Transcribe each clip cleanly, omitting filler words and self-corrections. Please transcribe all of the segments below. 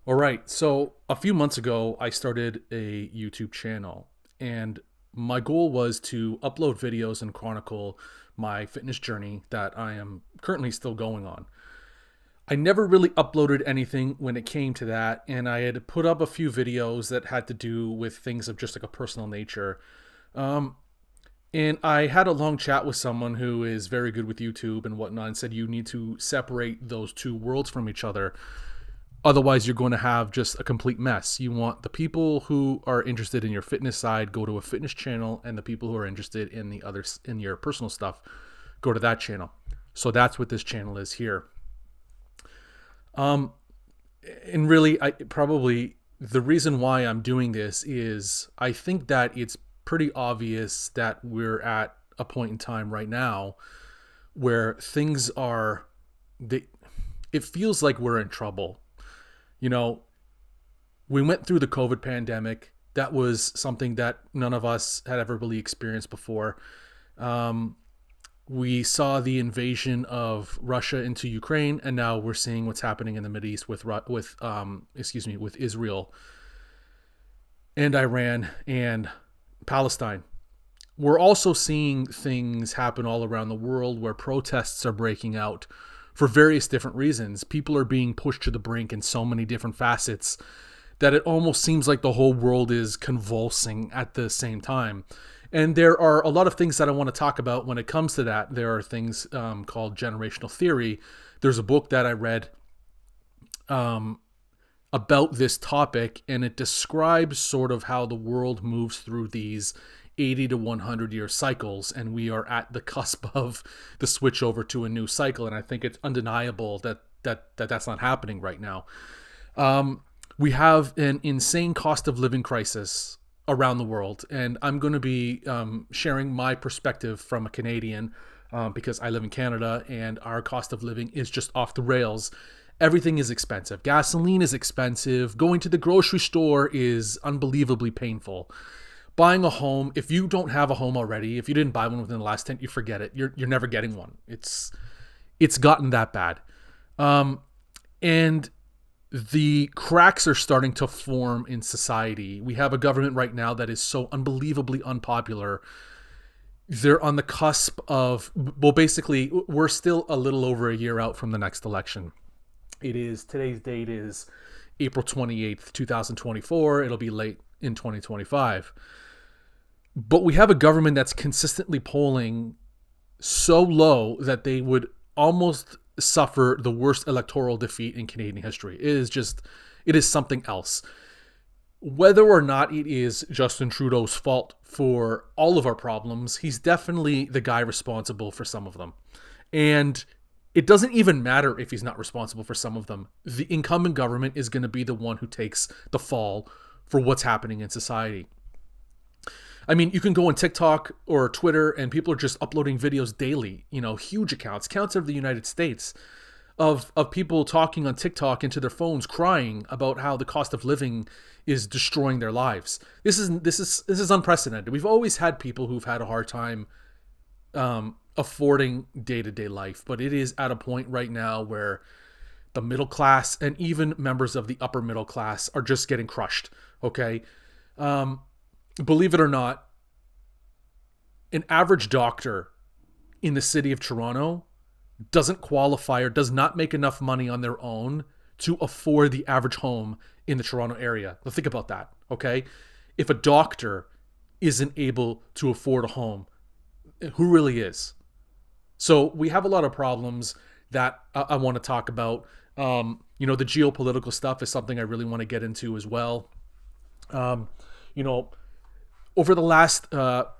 All right. So a few months ago, I started a YouTube channel, and my goal was to upload videos and chronicle my fitness journey that I am currently still going on. I never really uploaded anything when it came to that, and I had put up a few videos that had to do with things of just like a personal nature. Um, and I had a long chat with someone who is very good with YouTube and whatnot, and said you need to separate those two worlds from each other. Otherwise, you're going to have just a complete mess. You want the people who are interested in your fitness side go to a fitness channel, and the people who are interested in the others in your personal stuff go to that channel. So that's what this channel is here. Um, and really, I probably the reason why I'm doing this is I think that it's pretty obvious that we're at a point in time right now where things are. They, it feels like we're in trouble. You know, we went through the COVID pandemic. That was something that none of us had ever really experienced before. Um, we saw the invasion of Russia into Ukraine, and now we're seeing what's happening in the Middle East with Israel and Iran and Palestine. We're also seeing things happen all around the world where protests are breaking out for various different reasons. People are being pushed to the brink in so many different facets that it almost seems like the whole world is convulsing at the same time. And there are a lot of things that I want to talk about when it comes to that. There are things called generational theory. There's a book that I read um, about this topic, and it describes sort of how the world moves through these 80 to 100 year cycles, and we are at the cusp of the switch over to a new cycle. And I think it's undeniable that's not happening right now. We have an insane cost of living crisis around the world, and I'm going to be sharing my perspective from a Canadian, because I live in Canada and our cost of living is just off the rails. Everything is expensive. Gasoline is expensive. Going to the grocery store is unbelievably painful. Buying a home, if you don't have a home already, if you didn't buy one within the last 10, you forget it. You're never getting one. It's gotten that bad. And the cracks are starting to form in society. We have a government right now that is so unbelievably unpopular. They're on the cusp of, well, basically, we're still a little over a year out from the next election. Today's date is April 28th, 2024. It'll be late in 2025. But we have a government that's consistently polling so low that they would almost suffer the worst electoral defeat in Canadian history. It is something else. Whether or not it is Justin Trudeau's fault for all of our problems, he's definitely the guy responsible for some of them. And it doesn't even matter if he's not responsible for some of them. The incumbent government is going to be the one who takes the fall for what's happening in society. I mean, you can go on TikTok or Twitter and people are just uploading videos daily, huge accounts of the United States of people talking on TikTok into their phones crying about how the cost of living is destroying their lives. This is unprecedented. We've always had people who've had a hard time affording day-to-day life, but it is at a point right now where the middle class and even members of the upper middle class are just getting crushed. Okay. Believe it or not, an average doctor in the city of Toronto doesn't qualify or does not make enough money on their own to afford the average home in the Toronto area. Now think about that, okay? If a doctor isn't able to afford a home, who really is? So we have a lot of problems that I want to talk about. The geopolitical stuff is something I really want to get into as well. You know, Over the last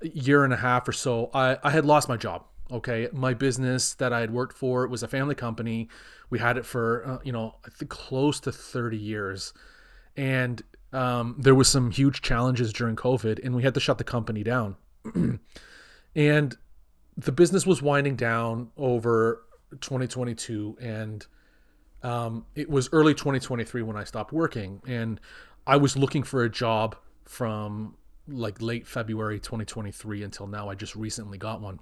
year and a half or so, I had lost my job. Okay, my business that I had worked for, it was a family company. We had it for I think close to 30 years, and there was some huge challenges during COVID, and we had to shut the company down. And the business was winding down over 2022, and it was early 2023 when I stopped working, and I was looking for a job from like late February 2023 until now. I just recently got one.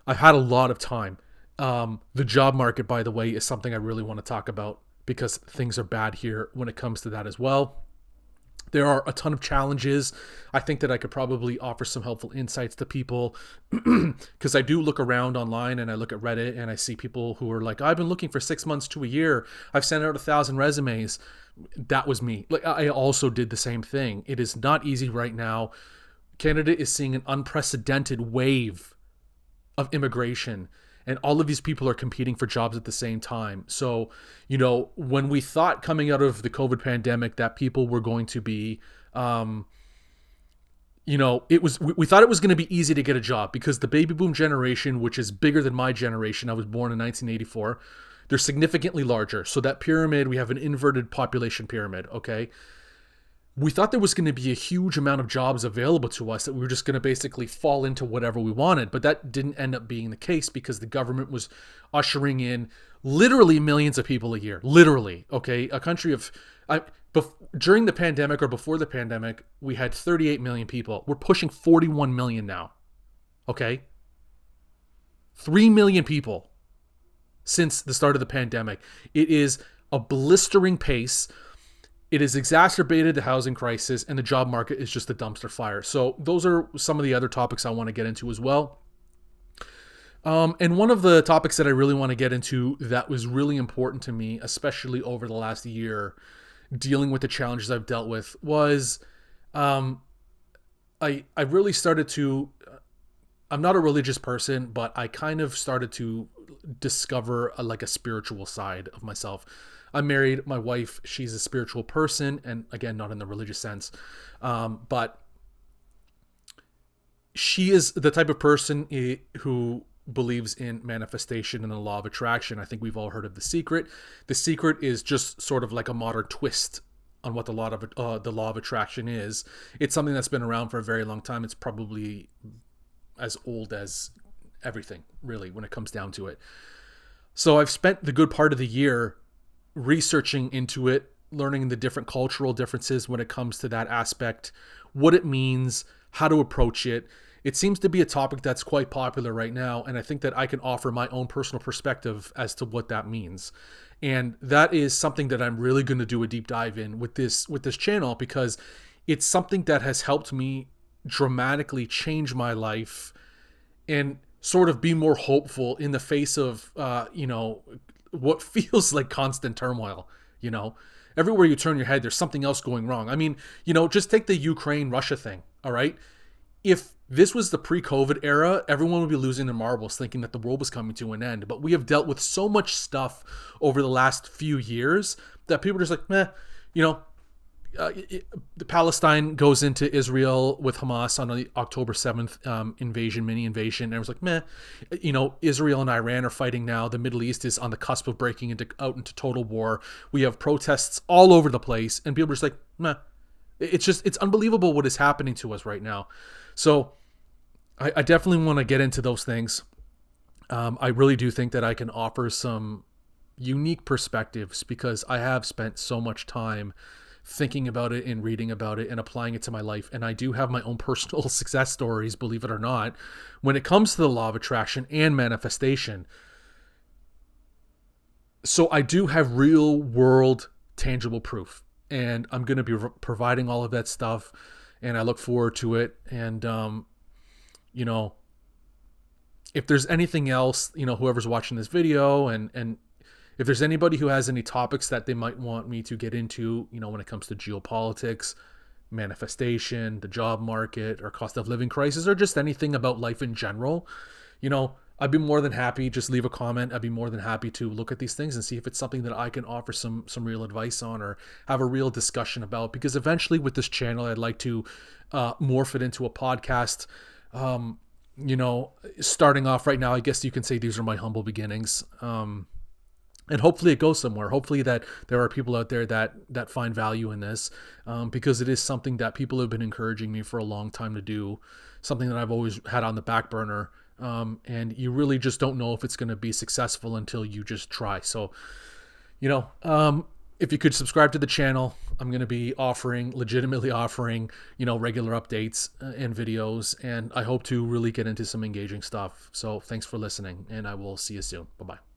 I've had a lot of time. The job market, by the way, is something I really want to talk about because things are bad here when it comes to that as well. There are a ton of challenges. I think that I could probably offer some helpful insights to people because I do look around online and I look at Reddit and I see people who are like, I've been looking for 6 months to a year. I've sent out 1,000 resumes. That was me. Like, I also did the same thing. It is not easy right now. Canada is seeing an unprecedented wave of immigration, and all of these people are competing for jobs at the same time. So, when we thought coming out of the COVID pandemic that people were going to be, we thought it was going to be easy to get a job because the baby boom generation, which is bigger than my generation, I was born in 1984, they're significantly larger. So that pyramid, we have an inverted population pyramid, okay? We thought there was going to be a huge amount of jobs available to us that we were just going to basically fall into whatever we wanted. But that didn't end up being the case because the government was ushering in literally millions of people a year. Literally, okay? A country of... during the pandemic or before the pandemic, we had 38 million people. We're pushing 41 million now, okay? 3 million people since the start of the pandemic. It is a blistering pace. It has exacerbated the housing crisis, and the job market is just a dumpster fire. So those are some of the other topics I want to get into as well. And one of the topics that I really want to get into that was really important to me, especially over the last year, dealing with the challenges I've dealt with, was I really started to... I'm not a religious person, but I kind of started to discover a spiritual side of myself. I'm married. My wife, she's a spiritual person, and again, not in the religious sense, but she is the type of person who believes in manifestation and the law of attraction. I think we've all heard of The Secret. The Secret is just sort of like a modern twist on what the law of attraction is. It's something that's been around for a very long time. It's probably as old as everything, really, when it comes down to it. So I've spent the good part of the year researching into it, learning the different cultural differences when it comes to that aspect, what it means, how to approach it. It seems to be a topic that's quite popular right now, and I think that I can offer my own personal perspective as to what that means. And that is something that I'm really going to do a deep dive in with this channel, because it's something that has helped me dramatically change my life and sort of be more hopeful in the face of what feels like constant turmoil. Everywhere you turn your head, there's something else going wrong. I mean, just take the Ukraine-Russia thing, all right? If this was the pre-COVID era, everyone would be losing their marbles thinking that the world was coming to an end. But we have dealt with so much stuff over the last few years that people are just like, meh, the Palestine goes into Israel with Hamas on the October 7th mini invasion. And it was like, meh, Israel and Iran are fighting now. The Middle East is on the cusp of breaking out into total war. We have protests all over the place, and people are just like, meh. It's unbelievable what is happening to us right now. So I definitely want to get into those things. I really do think that I can offer some unique perspectives because I have spent so much time thinking about it and reading about it and applying it to my life. And I do have my own personal success stories, believe it or not, when it comes to the law of attraction and manifestation. So I do have real world tangible proof, and I'm going to be providing all of that stuff, and I look forward to it. And, if there's anything else, whoever's watching this video, and if there's anybody who has any topics that they might want me to get into, when it comes to geopolitics, manifestation, the job market, or cost of living crisis, or just anything about life in general, I'd be more than happy. Just leave a comment. I'd be more than happy to look at these things and see if it's something that I can offer some real advice on or have a real discussion about. Because eventually with this channel, I'd like to morph it into a podcast. Starting off right now, I guess you can say these are my humble beginnings. And hopefully it goes somewhere. Hopefully that there are people out there that find value in this, because it is something that people have been encouraging me for a long time to do, something that I've always had on the back burner. And you really just don't know if it's going to be successful until you just try. So, if you could subscribe to the channel, I'm going to be legitimately offering, regular updates and videos. And I hope to really get into some engaging stuff. So thanks for listening, and I will see you soon. Bye-bye.